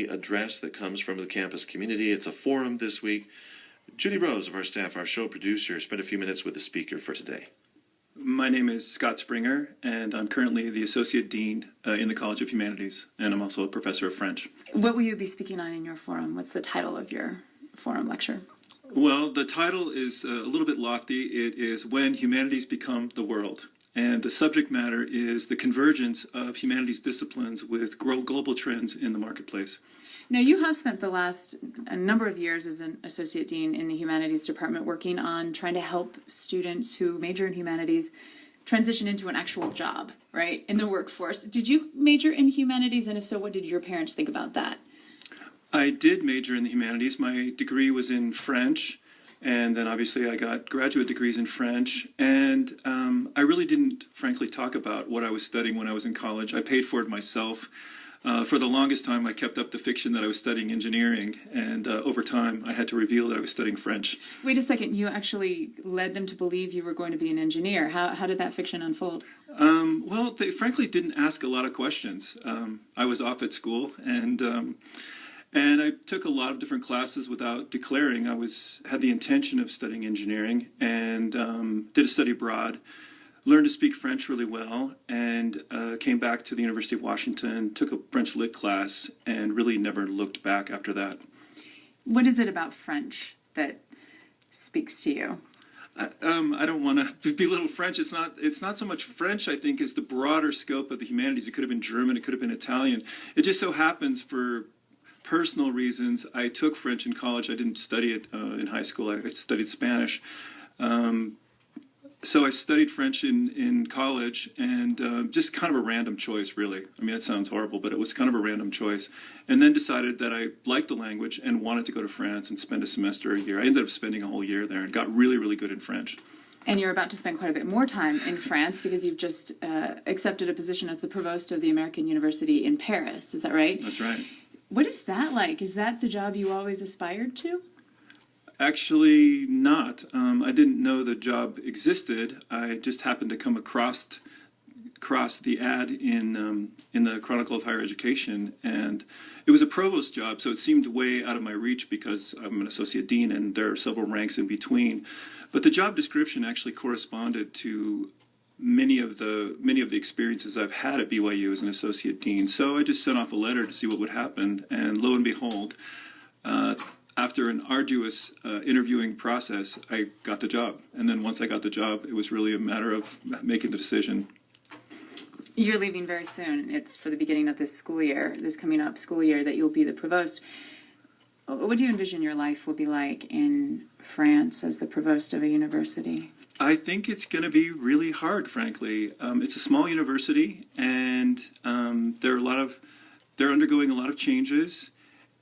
address that comes from the campus community. It's a forum this week. Judy Rose of our staff, our show producer, spent a few minutes with the speaker for today. My name is Scott Sprenger, and I'm currently the Associate Dean in the College of Humanities, and I'm also a professor of French. What will you be speaking on in your forum? What's the title of your forum lecture? Well, the title is a little bit lofty. It is When Humanities Become the World. And the subject matter is the convergence of humanities disciplines with global trends in the marketplace. Now, you have spent a number of years as an associate dean in the humanities department working on trying to help students who major in humanities transition into an actual job, right, in the workforce. Did you major in humanities, and if so, what did your parents think about that? I did major in the humanities. My degree was in French, and then obviously I got graduate degrees in French, and I really didn't, frankly, talk about what I was studying when I was in college. I paid for it myself. For the longest time, I kept up the fiction that I was studying engineering, and over time, I had to reveal that I was studying French. Wait a second, you actually led them to believe you were going to be an engineer. How did that fiction unfold? Well, they frankly didn't ask a lot of questions. I was off at school, and I took a lot of different classes without declaring. I had the intention of studying engineering, and did a study abroad. Learned to speak French really well, and came back to the University of Washington, took a French lit class, and really never looked back after that. What is it about French that speaks to you? I don't want to belittle French. It's not so much French, I think, as the broader scope of the humanities. It could have been German, it could have been Italian. It just so happens, for personal reasons, I took French in college. I didn't study it in high school. I studied Spanish. So I studied French in college, and just kind of a random choice, really. I mean, that sounds horrible, but it was kind of a random choice. And then decided that I liked the language and wanted to go to France and spend a semester, a year. I ended up spending a whole year there and got really, really good in French. And you're about to spend quite a bit more time in France because you've just accepted a position as the provost of the American University in Paris. Is that right? That's right. What is that like? Is that the job you always aspired to? Actually not. I didn't know the job existed. I just happened to come across the ad in the Chronicle of Higher Education, and it was a provost job, so it seemed way out of my reach because I'm an associate dean and there are several ranks in between. But the job description actually corresponded to many of the experiences I've had at BYU as an associate dean. So I just sent off a letter to see what would happen, and lo and behold, after an arduous interviewing process, I got the job. And then once I got the job, it was really a matter of making the decision. You're leaving very soon. It's for the beginning of this school year, this coming up school year, that you'll be the provost. What do you envision your life will be like in France as the provost of a university? I think it's going to be really hard, frankly. It's a small university, and they're undergoing a lot of changes.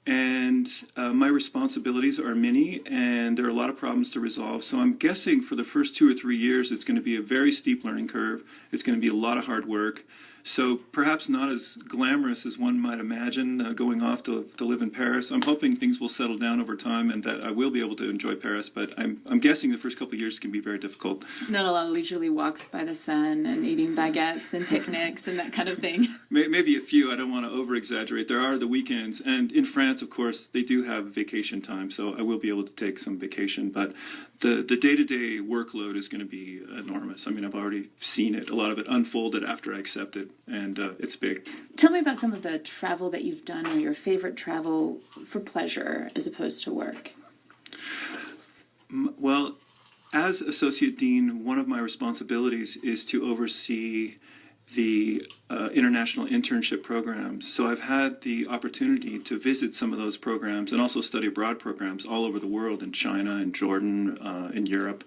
And my responsibilities are many, and there are a lot of problems to resolve. So I'm guessing for the first 2 or 3 years, it's going to be a very steep learning curve. It's going to be a lot of hard work. So perhaps not as glamorous as one might imagine, going off to live in Paris. I'm hoping things will settle down over time and that I will be able to enjoy Paris, but I'm guessing the first couple of years can be very difficult. Not a lot of leisurely walks by the sun and eating baguettes and picnics and that kind of thing. Maybe a few. I don't want to over-exaggerate. There are the weekends, and in France, of course, they do have vacation time, so I will be able to take some vacation, but the day-to-day workload is going to be enormous. I mean, I've already seen it, a lot of it unfolded after I accepted, and it's big. Tell me about some of the travel that you've done, or your favorite travel for pleasure as opposed to work. Well, as Associate Dean, one of my responsibilities is to oversee the international internship programs. So I've had the opportunity to visit some of those programs and also study abroad programs all over the world, in China, in Jordan, in Europe.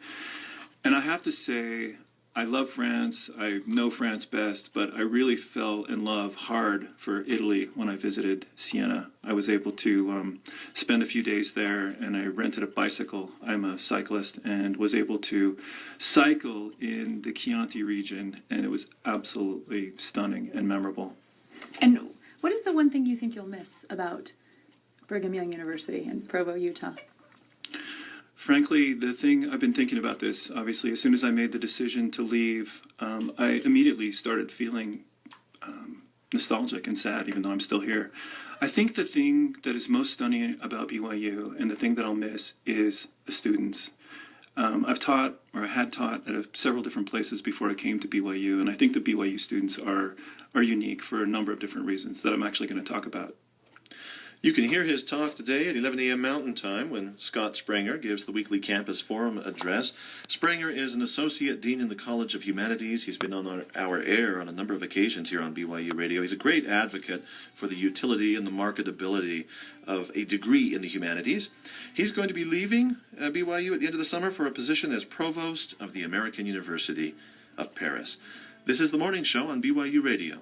And I have to say, I love France. I know France best, but I really fell in love hard for Italy when I visited Siena. I was able to spend a few days there, and I rented a bicycle. I'm a cyclist, and was able to cycle in the Chianti region, and it was absolutely stunning and memorable. And what is the one thing you think you'll miss about Brigham Young University in Provo, Utah? Frankly, the thing, I've been thinking about this, obviously, as soon as I made the decision to leave, I immediately started feeling nostalgic and sad, even though I'm still here. I think the thing that is most stunning about BYU and the thing that I'll miss is the students. I've taught, or I had taught, at several different places before I came to BYU, and I think the BYU students are unique for a number of different reasons that I'm actually going to talk about. You can hear his talk today at 11 a.m. Mountain Time when Scott Sprenger gives the weekly campus forum address. Sprenger is an associate dean in the College of Humanities. He's been on our air on a number of occasions here on BYU Radio. He's a great advocate for the utility and the marketability of a degree in the humanities. He's going to be leaving BYU at the end of the summer for a position as provost of the American University of Paris. This is The Morning Show on BYU Radio.